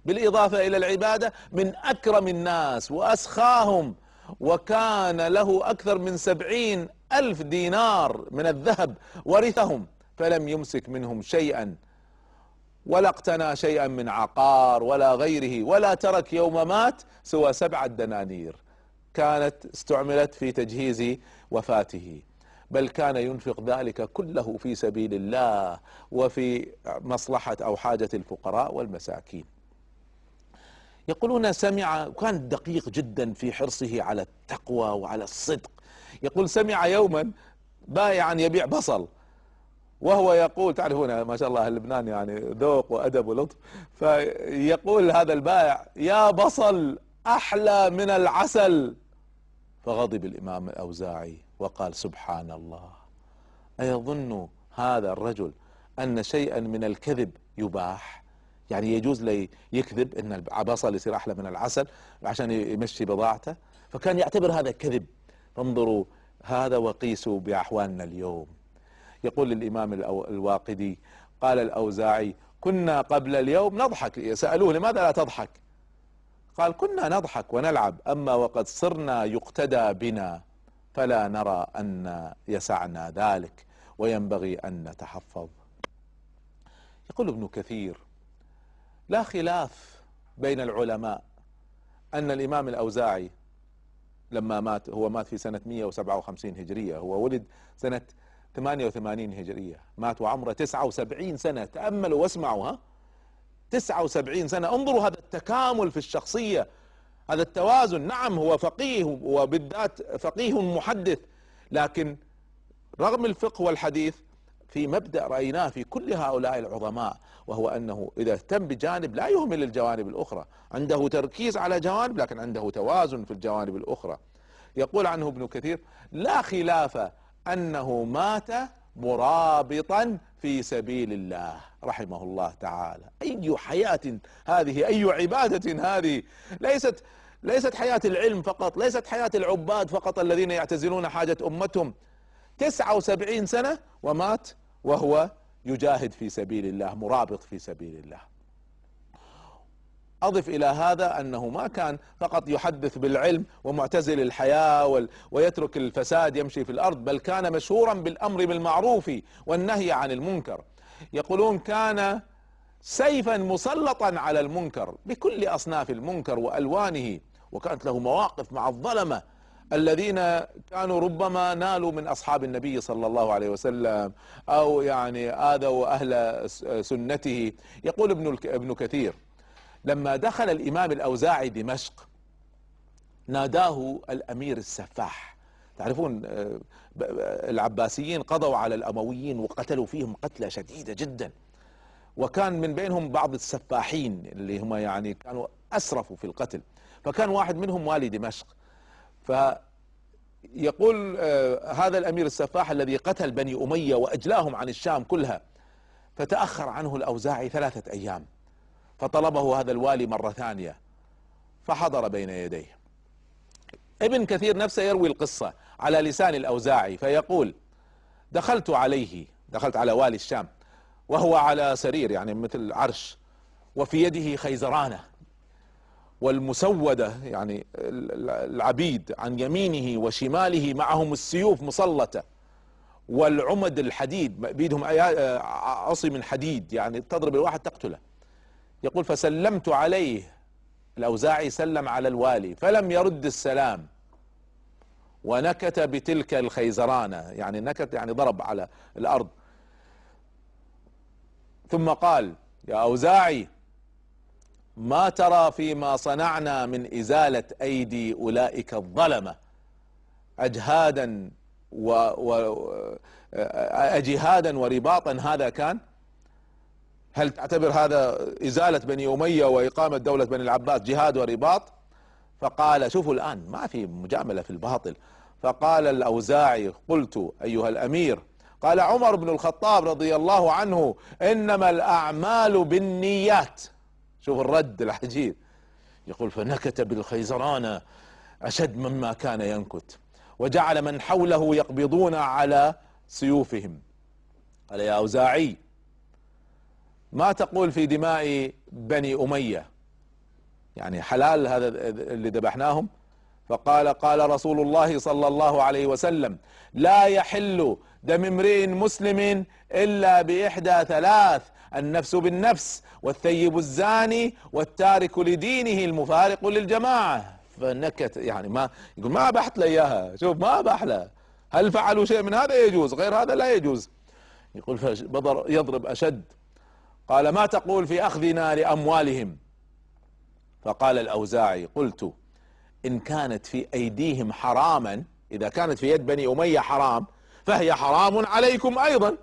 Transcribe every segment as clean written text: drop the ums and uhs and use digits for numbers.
بالإضافة إلى العبادة من أكرم الناس وأسخاهم، وكان له أكثر من 70,000 دينار من الذهب ورثهم، فلم يمسك منهم شيئا، ولا اقتنى شيئا من عقار ولا غيره، ولا ترك يوم مات سوى 7 دنانير كانت استعملت في تجهيز وفاته، بل كان ينفق ذلك كله في سبيل الله وفي مصلحة أو حاجة الفقراء والمساكين. يقولون سمع، وكان دقيق جدا في حرصه على التقوى وعلى الصدق. يقول سمع يوما بائعا يبيع بصل، وهو يقول، تعرفون ما شاء الله اللبنان يعني ذوق وأدب ولطف، فيقول هذا البائع: يا بصل أحلى من العسل. فغضب الإمام الأوزاعي وقال: سبحان الله، أيظن هذا الرجل أن شيئا من الكذب يباح؟ يعني يجوز لي يكذب ان البصل يصير احلى من العسل عشان يمشي بضاعته؟ فكان يعتبر هذا كذب. فانظروا هذا وقيسوا باحوالنا اليوم. يقول الامام الواقدي: قال الاوزاعي: كنا قبل اليوم نضحك. سألوه: لماذا لا تضحك؟ قال: كنا نضحك ونلعب، اما وقد صرنا يقتدى بنا فلا نرى ان يسعنا ذلك، وينبغي ان نتحفظ. يقول ابن كثير: لا خلاف بين العلماء أن الإمام الأوزاعي لما مات، هو مات في سنة 157 هجرية، هو ولد سنة 88 هجرية، مات وعمره 79 سنة. تأملوا واسمعوا، 79 سنة. انظروا هذا التكامل في الشخصية، هذا التوازن. نعم هو فقيه، وبالذات فقيه محدث، لكن رغم الفقه والحديث في مبدأ رأيناه في كل هؤلاء العظماء، وهو أنه إذا اهتم بجانب لا يهمل الجوانب الأخرى، عنده تركيز على جوانب لكن عنده توازن في الجوانب الأخرى. يقول عنه ابن كثير: لا خلاف أنه مات مرابطا في سبيل الله رحمه الله تعالى. أي حياة هذه، أي عبادة هذه! ليست حياة العلم فقط، ليست حياة العباد فقط الذين يعتزلون حاجة أمتهم. 79 سنة ومات وهو يجاهد في سبيل الله، مرابط في سبيل الله. أضف إلى هذا أنه ما كان فقط يحدث بالعلم ومعتزل الحياة ويترك الفساد يمشي في الأرض، بل كان مشهورا بالأمر بالمعروف والنهي عن المنكر. يقولون كان سيفا مسلطا على المنكر بكل أصناف المنكر وألوانه، وكانت له مواقف مع الظلمة الذين كانوا ربما نالوا من أصحاب النبي صلى الله عليه وسلم أو يعني آذوا أهل سنته. يقول ابن كثير: لما دخل الإمام الأوزاعي دمشق ناداه الأمير السفاح. تعرفون العباسيين قضوا على الأمويين وقتلوا فيهم قتلة شديدة جدا، وكان من بينهم بعض السفاحين اللي هم يعني كانوا أسرفوا في القتل، فكان واحد منهم والي دمشق. فيقول هذا الأمير السفاح الذي قتل بني أمية وأجلاهم عن الشام كلها، فتأخر عنه الأوزاعي 3 أيام، فطلبه هذا الوالي مرة ثانية فحضر بين يديه. ابن كثير نفسه يروي القصة على لسان الأوزاعي، فيقول: دخلت على والي الشام وهو على سرير يعني مثل عرش، وفي يده خيزرانة، والمسودة يعني العبيد عن يمينه وشماله معهم السيوف مسلطة، والعمد الحديد بيدهم عصي من حديد يعني تضرب الواحد تقتله. يقول: فسلمت عليه. الأوزاعي سلم على الوالي فلم يرد السلام، ونكت بتلك الخيزرانة، يعني نكت يعني ضرب على الأرض، ثم قال: يا أوزاعي، ما ترى فيما صنعنا من إزالة أيدي أولئك الظلمة أجهادا أجهادا ورباطا هذا كان؟ هل تعتبر هذا إزالة بني أمية وإقامة دولة بني العباس جهاد ورباط؟ فقال: شوفوا الآن ما في مجاملة في الباطل. فقال الأوزاعي: قلت أيها الأمير، قال عمر بن الخطاب رضي الله عنه: إنما الأعمال بالنيات. شوف الرد العجيب. يقول: فنكت بالخيزران أشد مما كان ينكت، وجعل من حوله يقبضون على سيوفهم. قال: يا أوزاعي، ما تقول في دماء بني أمية؟ يعني حلال هذا اللي ذبحناهم؟ فقال: قال رسول الله صلى الله عليه وسلم: لا يحل دم امرئ مسلم إلا بإحدى ثلاث: النفس بالنفس، والثيب الزاني، والتارك لدينه المفارق للجماعة. فنكت يعني، ما يقول ما أبحت له إياها، شوف ما أباح له، هل فعلوا شيء من هذا يجوز، غير هذا لا يجوز. يقول بدر يضرب أشد، قال: ما تقول في أخذنا لأموالهم؟ فقال الأوزاعي: قلت: إن كانت في أيديهم حراما، إذا كانت في يد بني أمية حرام فهي حرام عليكم أيضا،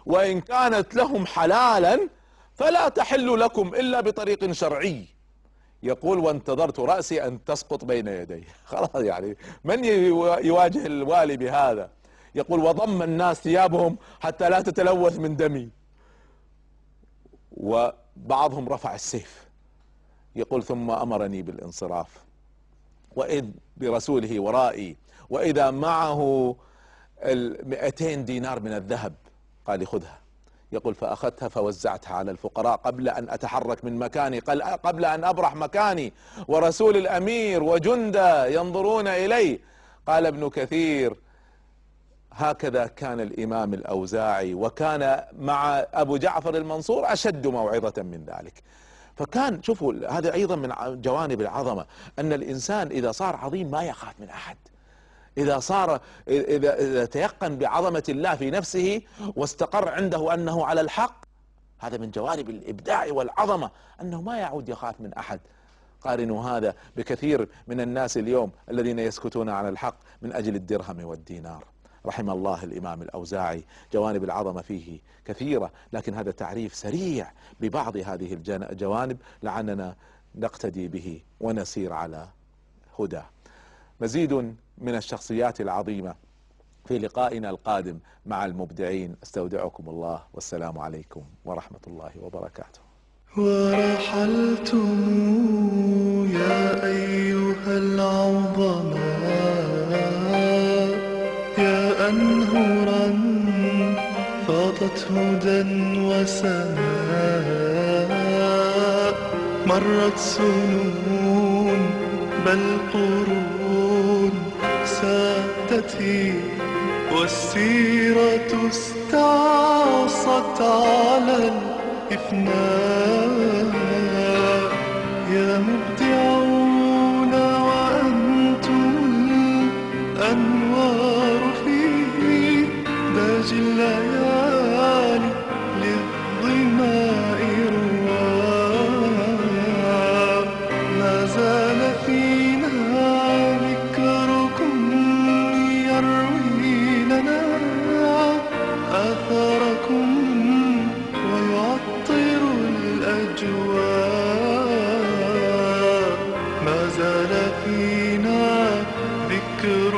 وإن كانت لهم حلالا فلا تحل لكم إلا بطريق شرعي. يقول: وانتظرت رأسي أن تسقط بين يديه. خلاص يعني من يواجه الوالي بهذا؟ يقول: وضم الناس ثيابهم حتى لا تتلوث من دمي، وبعضهم رفع السيف. يقول: ثم أمرني بالانصراف، وإذ برسوله ورائي، وإذا معه 200 دينار من الذهب. قال لي: خذها. يقول: فأخذتها فوزعتها على الفقراء قبل أن أتحرك من مكاني، قبل أن أبرح مكاني، ورسول الأمير وجنده ينظرون إلي. قال ابن كثير: هكذا كان الإمام الأوزاعي، وكان مع أبو جعفر المنصور أشد موعظة من ذلك. فكان شوفوا، هذا أيضا من جوانب العظمة، أن الإنسان إذا صار عظيم ما يخاف من أحد. إذا تيقن بعظمة الله في نفسه واستقر عنده أنه على الحق، هذا من جوانب الإبداع والعظمة، أنه ما يعود يخاف من أحد. قارنوا هذا بكثير من الناس اليوم الذين يسكتون عن الحق من أجل الدرهم والدينار. رحم الله الإمام الأوزاعي، جوانب العظمة فيه كثيرة، لكن هذا تعريف سريع ببعض هذه الجوانب لعلنا نقتدي به ونسير على هدى. مزيد من الشخصيات العظيمة في لقائنا القادم مع المبدعين. استودعكم الله، والسلام عليكم ورحمة الله وبركاته. ورحلتم يا أيها العظماء، يا أنهرا فاضت هدى وسماء، مرت سنون بل قرون سادتي، والسيرة استعصت على الإفناء. يا مبدعون وأنتم الأنوار في باج الليالي للظماء رواء. ما زال فينا ذكركم يروي لنا آثاركم ويعطر الأجواء. ما زال فينا ذكر